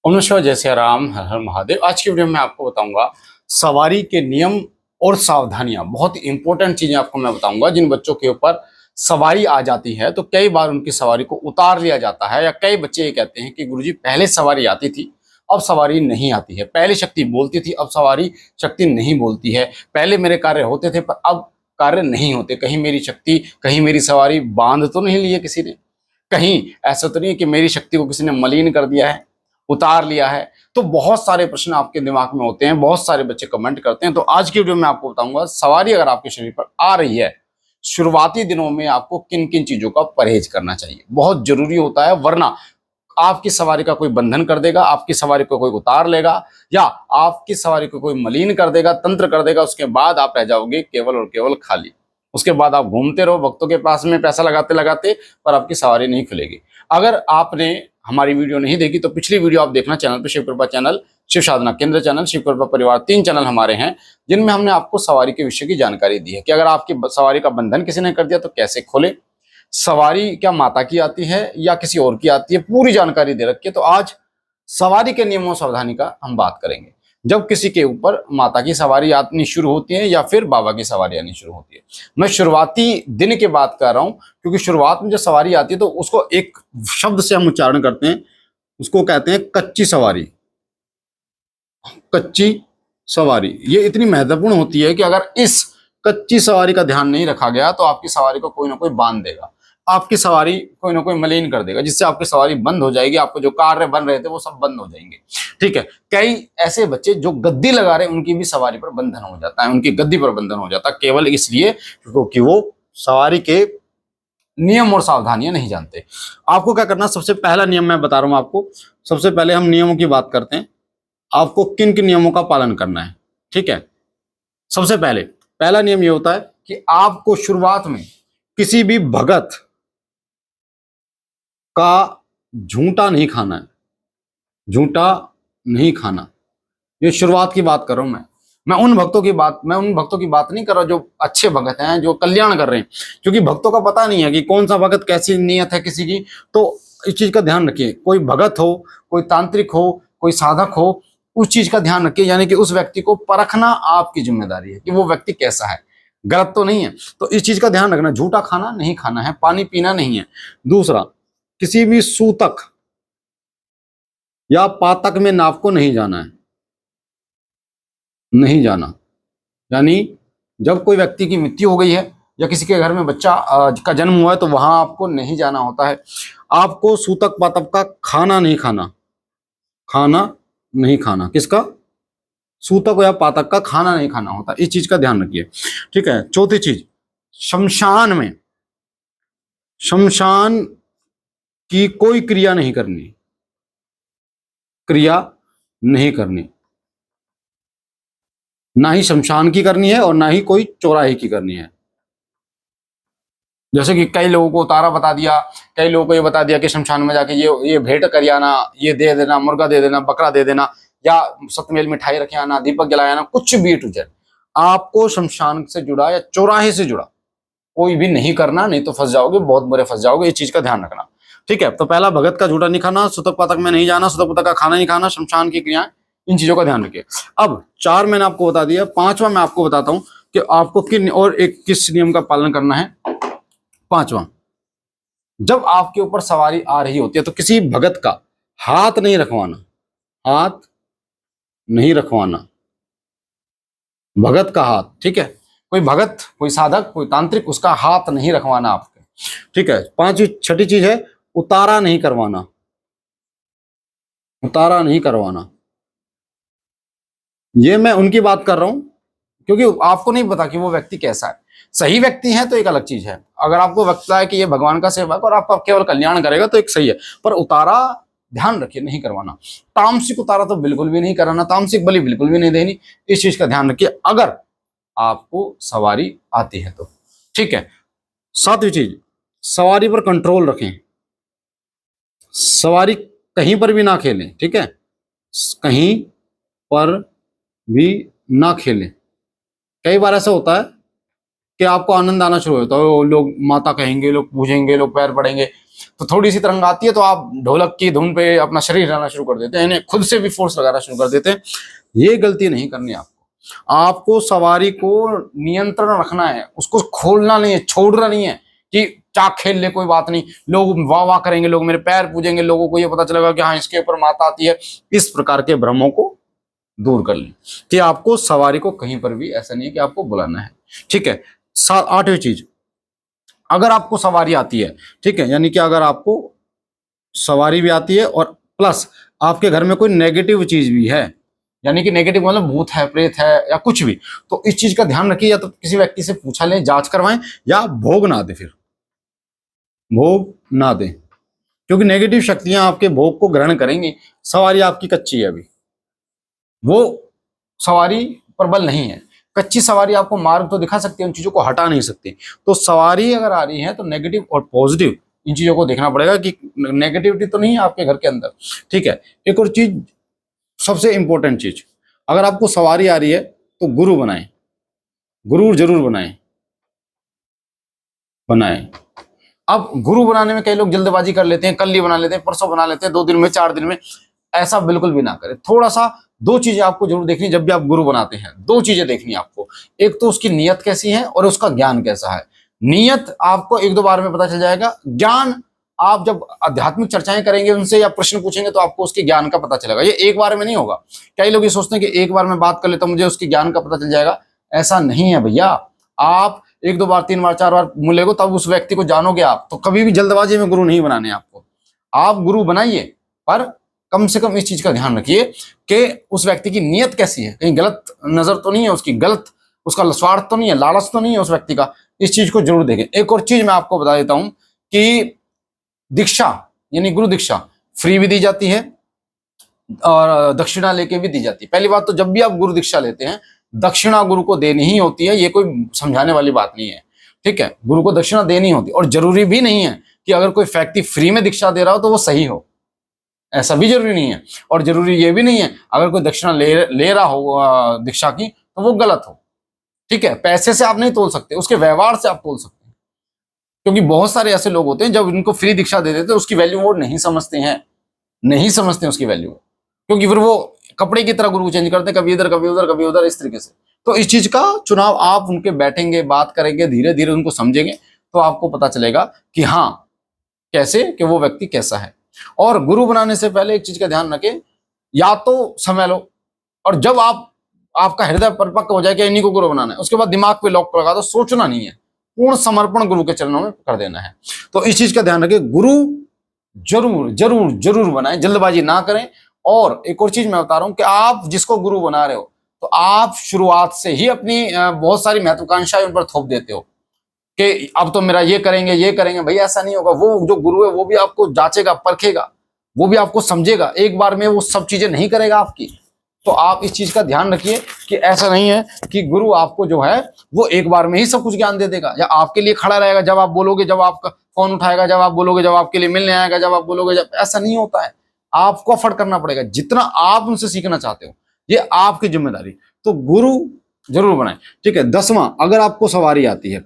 ओम नमः शिवाय, जय सिया राम, हर हर महादेव। आज की वीडियो में आपको बताऊंगा सवारी के नियम और सावधानियां। बहुत इंपॉर्टेंट चीजें आपको मैं बताऊंगा। जिन बच्चों के ऊपर सवारी आ जाती है तो कई बार उनकी सवारी को उतार लिया जाता है, या कई बच्चे ये कहते हैं कि गुरुजी पहले सवारी आती थी अब सवारी नहीं आती है, पहले शक्ति बोलती थी अब सवारी शक्ति नहीं बोलती है, पहले मेरे कार्य होते थे पर अब कार्य नहीं होते। कहीं मेरी शक्ति, कहीं मेरी सवारी बांध तो नहीं ली है किसी ने, कहीं ऐसा तो नहीं है कि मेरी शक्ति को किसी ने मलिन कर दिया है, उतार लिया है। तो बहुत सारे प्रश्न आपके दिमाग में होते हैं, बहुत सारे बच्चे कमेंट करते हैं। तो आज की वीडियो में आपको बताऊंगा सवारी अगर आपके शरीर पर आ रही है, शुरुआती दिनों में आपको किन किन चीजों का परहेज करना चाहिए, बहुत जरूरी होता है। वरना आपकी सवारी का कोई बंधन कर देगा, आपकी सवारी को कोई उतार लेगा, या आपकी सवारी को कोई मलिन कर देगा, तंत्र कर देगा। उसके बाद आप रह जाओगे केवल और केवल खाली। उसके बाद आप घूमते रहो भक्तों के पास में पैसा लगाते लगाते, पर आपकी सवारी नहीं खुलेगी। अगर आपने हमारी वीडियो नहीं देखी तो पिछली वीडियो आप देखना चैनल पे, शिव कृपा चैनल, शिव साधना केंद्र चैनल, शिव कृपा परिवार, 3 चैनल हमारे हैं जिनमें हमने आपको सवारी के विषय की जानकारी दी है कि अगर आपकी सवारी का बंधन किसी ने कर दिया तो कैसे खोले, सवारी क्या माता की आती है या किसी और की आती है, पूरी जानकारी दे रखी है। तो आज सवारी के नियमों सावधानी का हम बात करेंगे। जब किसी के ऊपर माता की सवारी आनी शुरू होती है या फिर बाबा की सवारी आनी शुरू होती है, मैं शुरुआती दिन की बात कर रहा हूं, क्योंकि शुरुआत में जब सवारी आती है तो उसको एक शब्द से हम उच्चारण करते हैं, उसको कहते हैं कच्ची सवारी। कच्ची सवारी ये इतनी महत्वपूर्ण होती है कि अगर इस कच्ची सवारी का ध्यान नहीं रखा गया तो आपकी सवारी को कोई ना कोई बांध देगा, आपकी सवारी कोई ना कोई मलिन कर देगा, जिससे आपकी सवारी बंद हो जाएगी। आपको जो कार्य बन रहे थे वो सब बंद हो जाएंगे। ठीक है, कई ऐसे बच्चे जो गद्दी लगा रहे हैं उनकी भी सवारी पर बंधन हो जाता है, उनकी गद्दी पर बंधन हो जाता है, केवल इसलिए क्योंकि वो सवारी के नियम और सावधानियां नहीं जानते। आपको क्या करना, सबसे पहला नियम मैं बता रहा हूं आपको। सबसे पहले हम नियमों की बात करते हैं, आपको किन किन नियमों का पालन करना है। ठीक है, सबसे पहले पहला नियम ये होता है कि आपको शुरुआत में किसी भी भगत का झूठा नहीं खाना है, झूठा नहीं खाना। ये शुरुआत की बात कर रहा हूं मैं उन भक्तों की बात नहीं कर रहा जो अच्छे भगत हैं, जो कल्याण कर रहे हैं, क्योंकि भक्तों का पता नहीं है कि कौन सा भगत कैसी नीयत है किसी की। तो इस चीज का ध्यान रखिए, कोई भगत हो, कोई तांत्रिक हो, कोई साधक हो, उस चीज का ध्यान रखिए, यानी कि उस व्यक्ति को परखना आपकी जिम्मेदारी है कि वो व्यक्ति कैसा है, गलत तो नहीं है। तो इस चीज का ध्यान रखना, झूठा खाना नहीं खाना है, पानी पीना नहीं है। दूसरा, किसी भी सूतक या पातक में नाव को नहीं जाना है, नहीं जाना। यानी जब कोई व्यक्ति की मृत्यु हो गई है या किसी के घर में बच्चा का जन्म हुआ है तो वहां आपको नहीं जाना होता है। आपको सूतक पातक का खाना नहीं खाना, खाना नहीं खाना। किसका? सूतक या पातक का खाना नहीं खाना होता। इस चीज का ध्यान रखिए। ठीक है, चौथी चीज, शमशान में, शमशान की कोई क्रिया नहीं करनी, क्रिया नहीं करनी। ना ही शमशान की करनी है और ना ही कोई चौराहे की करनी है। जैसे कि कई लोगों को उतारा बता दिया, कई लोगों को ये बता दिया कि शमशान में जाके ये भेंट कर आना, ये दे देना, मुर्गा दे देना, बकरा दे देना, या सतमेल मिठाई रखे आना, दीपक जलाए आना, कुछ भी टू जेड आपको शमशान से जुड़ा या चौराहे से जुड़ा कोई भी नहीं करना, नहीं तो फंस जाओगे, बहुत बुरे फंस जाओगे। इस चीज का ध्यान रखना। ठीक है, तो पहला, भगत का झूठा नहीं खाना, सुतक पातक में नहीं जाना, सुतक पातक का खाना नहीं खाना, शमशान की क्रियाएं, इन चीजों का ध्यान रखिए। अब 4 मैंने आपको बता दिया, 5वां मैं आपको बताता हूं कि आपको किन और एक किस नियम का पालन करना है। 5वां, जब आपके ऊपर सवारी आ रही होती है तो किसी भगत का हाथ नहीं रखवाना, हाथ नहीं रखवाना, भगत का हाथ। ठीक है, कोई भगत, कोई साधक, कोई तांत्रिक, उसका हाथ नहीं रखवाना आपके। ठीक है, 6ठी चीज है, उतारा नहीं करवाना, उतारा नहीं करवाना। ये मैं उनकी बात कर रहा हूं क्योंकि आपको नहीं पता कि वो व्यक्ति कैसा है। सही व्यक्ति है तो एक अलग चीज है, अगर आपको लगता है कि ये भगवान का सेवक और आपका केवल कल्याण करेगा तो एक सही है, पर उतारा ध्यान रखिए नहीं करवाना। तामसिक उतारा तो बिल्कुल भी नहीं कराना, तामसिक बलि बिल्कुल भी नहीं देनी। इस चीज का ध्यान रखिए अगर आपको सवारी आती है तो। ठीक है, 7वीं चीज, सवारी पर कंट्रोल रखें, सवारी कहीं पर भी ना खेलें। ठीक है, कहीं पर भी ना खेलें। कई बार ऐसा होता है कि आपको आनंद आना शुरू होता है, तो लोग माता कहेंगे, लोग पूजेंगे, लोग पैर पड़ेंगे, तो थोड़ी सी तरंग आती है तो आप ढोलक की धुन पे अपना शरीर हिलाना शुरू कर देते हैं, यानी खुद से भी फोर्स लगाना शुरू कर देते हैं। ये गलती नहीं करनी आपको। आपको सवारी को नियंत्रण रखना है, उसको खोलना नहीं है, छोड़ना नहीं है कि चाक खेल ले कोई बात नहीं, लोग वाह वाह करेंगे, लोग मेरे पैर पूजेंगे, लोगों को ये पता चलेगा कि हाँ इसके ऊपर माता आती है। इस प्रकार के भ्रमों को दूर कर लें कि आपको सवारी को कहीं पर भी ऐसा नहीं है कि आपको बुलाना है। ठीक है। 8वीं चीज, अगर आपको सवारी आती है, ठीक है, यानी कि अगर आपको सवारी भी आती है और प्लस आपके घर में कोई नेगेटिव चीज भी है, यानी कि नेगेटिव मतलब भूत है, प्रेत है या कुछ भी, तो इस चीज का ध्यान रखिए, या तो किसी व्यक्ति से पूछा लें, जांच करवाएं, या भोग ना दे, फिर भोग ना दें, क्योंकि नेगेटिव शक्तियां आपके भोग को ग्रहण करेंगी। सवारी आपकी कच्ची है, अभी वो सवारी प्रबल नहीं है। कच्ची सवारी आपको मार्ग तो दिखा सकती है, उन चीजों को हटा नहीं सकती। तो सवारी अगर आ रही है तो नेगेटिव और पॉजिटिव इन चीजों को देखना पड़ेगा कि नेगेटिविटी तो नहीं है आपके घर के अंदर। ठीक है। एक और चीज, सबसे इंपॉर्टेंट चीज, अगर आपको सवारी आ रही है तो गुरु बनाएं, गुरु जरूर बनाएं, बनाएं। अब गुरु बनाने में कई लोग जल्दबाजी कर लेते हैं, कल ही बना लेते हैं, परसों बना लेते हैं, 2 दिन में, 4 दिन में। ऐसा बिल्कुल भी ना करें। थोड़ा सा 2 चीजें आपको जरूर देखनी जब भी आप गुरु बनाते हैं, 2 चीजें देखनी आपको। एक तो उसकी नियत कैसी है और उसका ज्ञान कैसा है। नियत आपको 1-2 बार में पता चल जाएगा, ज्ञान आप जब आध्यात्मिक चर्चाएं करेंगे उनसे या प्रश्न पूछेंगे तो आपको उसके ज्ञान का पता चलेगा। ये एक बार में नहीं होगा। कई लोग ये सोचते हैं कि एक बार में बात कर लेता हूं मुझे उसके ज्ञान का पता चल जाएगा। ऐसा नहीं है भैया। आप 1-2 बार, 3 बार, 4 बार मिलेगा तब उस व्यक्ति को जानोगे आप। तो कभी भी जल्दबाजी में गुरु नहीं बनाने आपको। आप गुरु बनाइए, पर कम से कम इस चीज का ध्यान रखिए कि उस व्यक्ति की नीयत कैसी है, कहीं गलत नजर तो नहीं है उसकी, गलत उसका स्वार्थ तो नहीं है, लालच तो नहीं है उस व्यक्ति का। इस चीज को जरूर देखें। एक और चीज मैं आपको बता देता हूं कि दीक्षा यानी गुरु दीक्षा फ्री भी दी जाती है और दक्षिणा लेके भी दी जाती है। पहली बात तो जब भी आप गुरु दीक्षा लेते हैं दक्षिणा गुरु को देनी ही होती है, ये कोई समझाने वाली बात नहीं है। ठीक है। गुरु को दक्षिणा देनी होती है और जरूरी भी नहीं है कि अगर कोई व्यक्ति फ्री में दीक्षा दे रहा हो तो वो सही हो, ऐसा भी जरूरी नहीं है। और जरूरी ये भी नहीं है अगर कोई दक्षिणा ले रहा हो दीक्षा की तो वो गलत हो। ठीक है। पैसे से आप नहीं तोल सकते, उसके व्यवहार से आप तोल सकते हैं, क्योंकि बहुत सारे ऐसे लोग होते हैं जब इनको फ्री दीक्षा दे देते हैं उसकी वैल्यू वो नहीं समझते हैं, नहीं समझते हैं उसकी वैल्यू, क्योंकि फिर वो कपड़े की तरह गुरु चेंज करते हैं, कभी इधर कभी उधर कभी उधर, इस तरीके से। तो इस चीज का चुनाव आप उनके बैठेंगे, बात करेंगे, धीरे धीरे उनको समझेंगे तो आपको पता चलेगा कि हाँ कैसे कि वो व्यक्ति कैसा है। और गुरु बनाने से पहले एक चीज का ध्यान रखें, या तो समय लो और जब आपका हृदय परिपक्व हो जाए कि इन्हीं को गुरु बनाना है उसके बाद दिमाग पे लॉक लगा दो, सोचना नहीं है, पूर्ण समर्पण गुरु के चरणों में कर देना है। तो इस चीज का ध्यान रखें, गुरु जरूर जरूर जरूर बनाएं, जल्दबाजी ना करें। और एक और चीज मैं बता रहा हूं कि आप जिसको गुरु बना रहे हो तो आप शुरुआत से ही अपनी बहुत सारी महत्वाकांक्षाएं उन पर थोप देते हो कि अब तो मेरा ये करेंगे। भैया ऐसा नहीं होगा। वो जो गुरु है वो भी आपको जांचेगा, परखेगा, वो भी आपको समझेगा, एक बार में वो सब चीजें नहीं करेगा आपकी। तो आप इस चीज का ध्यान रखिए कि ऐसा नहीं है कि गुरु आपको जो है वो एक बार में ही सब कुछ ज्ञान दे देगा या आपके लिए खड़ा रहेगा जब आप बोलोगे, जब आपका फोन उठाएगा जब आप बोलोगे, जब आपके लिए मिलने आएगा जब आप बोलोगे, जब। ऐसा नहीं होता है। आपको एफर्ट करना पड़ेगा जितना आप उनसे सीखना चाहते हो, ये आपकी जिम्मेदारी। तो गुरु जरूर बनाए। ठीक है। 10वां, अगर आपको सवारी आती है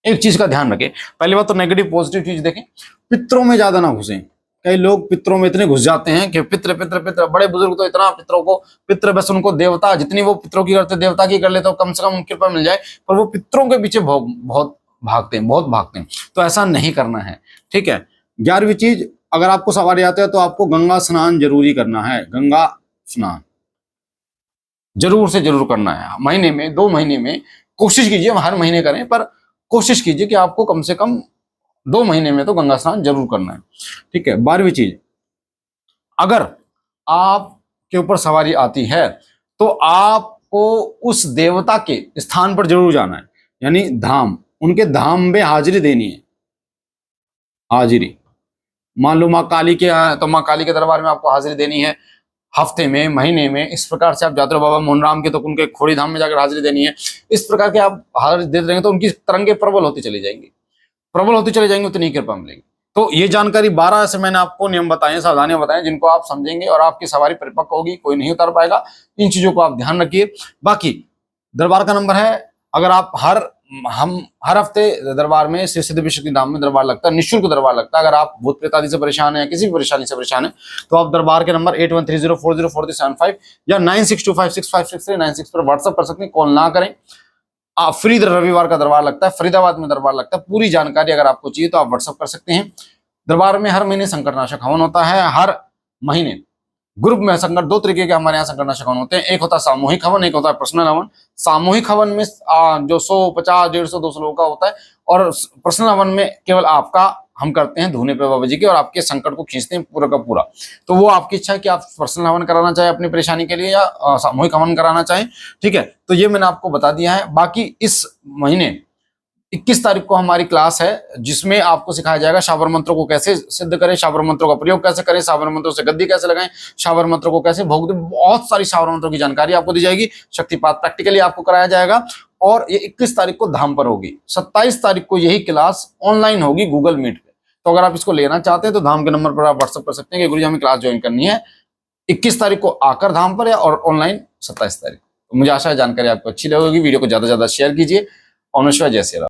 एक चीज का ध्यान रखें, पहली बात तो नेगेटिव पॉजिटिव चीज देखें, पितरों में ज्यादा ना घुसें। कई लोग पितरों में इतने घुस जाते हैं कि पित्र पित्र पित्र, बड़े बुजुर्ग तो इतना पितरों को, पित्र बस उनको देवता जितनी वो पितरों की करते देवता की कर लेते हो, कम से कम कृपा मिल जाए, पर वो पितरों के पीछे बहुत भागते हैं। तो ऐसा नहीं करना है। ठीक है। 11वीं चीज, अगर आपको सवारी आते हैं तो आपको गंगा स्नान जरूरी करना है। गंगा स्नान जरूर से जरूर करना है। महीने में 2 महीने में कोशिश कीजिए, हर महीने करें, पर कोशिश कीजिए कि आपको कम से कम 2 महीने में तो गंगा स्नान जरूर करना है। ठीक है। 12वीं चीज, अगर आपके ऊपर सवारी आती है तो आपको उस देवता के स्थान पर जरूर जाना है, यानी धाम, उनके धाम में हाजिरी देनी है। हाजिरी मान लो माँ काली के तो माँ काली के दरबार में आपको हाजिरी देनी है, हफ्ते में, महीने में, इस प्रकार से आप जाते हो। बाबा मोहन राम के तो उनके खोड़ी धाम में जाकर हाजिरी देनी है। इस प्रकार के आप हाजिरी देते रहेंगे तो उनकी तरंगे प्रबल होती चली जाएंगी, उतनी कृपा मिलेगी। तो ये जानकारी 12 ऐसे मैंने आपको नियम बताए, सावधानियां बताएं, जिनको आप समझेंगे और आपकी सवारी परिपक्व होगी, कोई नहीं उतार पाएगा। इन चीजों को आप ध्यान रखिए। बाकी दरबार का नंबर है, अगर आप हर हम हर हफ्ते दरबार में श्री सिद्ध विश्व के धाम में दरबार लगता है, निःशुल्क दरबार लगता है। अगर आप भूत प्रेत आदि से परेशान है, किसी भी परेशानी से परेशान है, तो आप दरबार के नंबर 8130404375 या 9625656396 पर व्हाट्सअप कर सकते हैं, कॉल ना करें। आप फ्री रविवार का दरबार लगता है, फरीदाबाद में दरबार लगता है। पूरी जानकारी अगर आपको चाहिए तो आप व्हाट्सअप कर सकते हैं। दरबार में हर महीने संकटनाशक हवन होता है। हर महीने ग्रुप में संकट, दो तरीके के हमारे यहाँ संकटनाशक हवन होते हैं। एक होता है सामूहिक हवन, एक होता है पर्सनल हवन। सामूहिक हवन में जो 100, 50, 150, 200 लोगों का होता है, और पर्सनल हवन में केवल आपका हम करते हैं धूने पे बाबा जी के, और आपके संकट को खींचते हैं पूरा का पूरा। तो वो आपकी इच्छा है कि आप पर्सनल हवन कराना चाहे अपनी परेशानी के लिए, या सामूहिक हवन कराना चाहें। ठीक है, तो ये मैंने आपको बता दिया है। बाकी इस महीने 21 तारीख को हमारी क्लास है, जिसमें आपको सिखाया जाएगा शावर मंत्रों को कैसे सिद्ध करें, शावर मंत्रों का प्रयोग कैसे करें, शावर मंत्रों से गद्दी कैसे लगाएं, शावर मंत्रों को कैसे भोग दें। बहुत सारी शावर मंत्रों की जानकारी आपको दी जाएगी। शक्तिपात प्रैक्टिकली आपको कराया जाएगा, और ये 21 तारीख को धाम पर होगी। 27 तारीख को यही क्लास ऑनलाइन होगी गूगल मीट पे। तो अगर आप इसको लेना चाहते हैं तो धाम के नंबर पर आप व्हाट्सअप कर सकते हैं कि गुरुजी हमें क्लास ज्वाइन करनी है 21 तारीख को आकर धाम पर, और ऑनलाइन 27 तारीख को। मुझे आशा है जानकारी आपको अच्छी लगेगी। वीडियो को ज्यादा से ज्यादा शेयर कीजिए। ओम नमः शिवाय, जय श्री राम।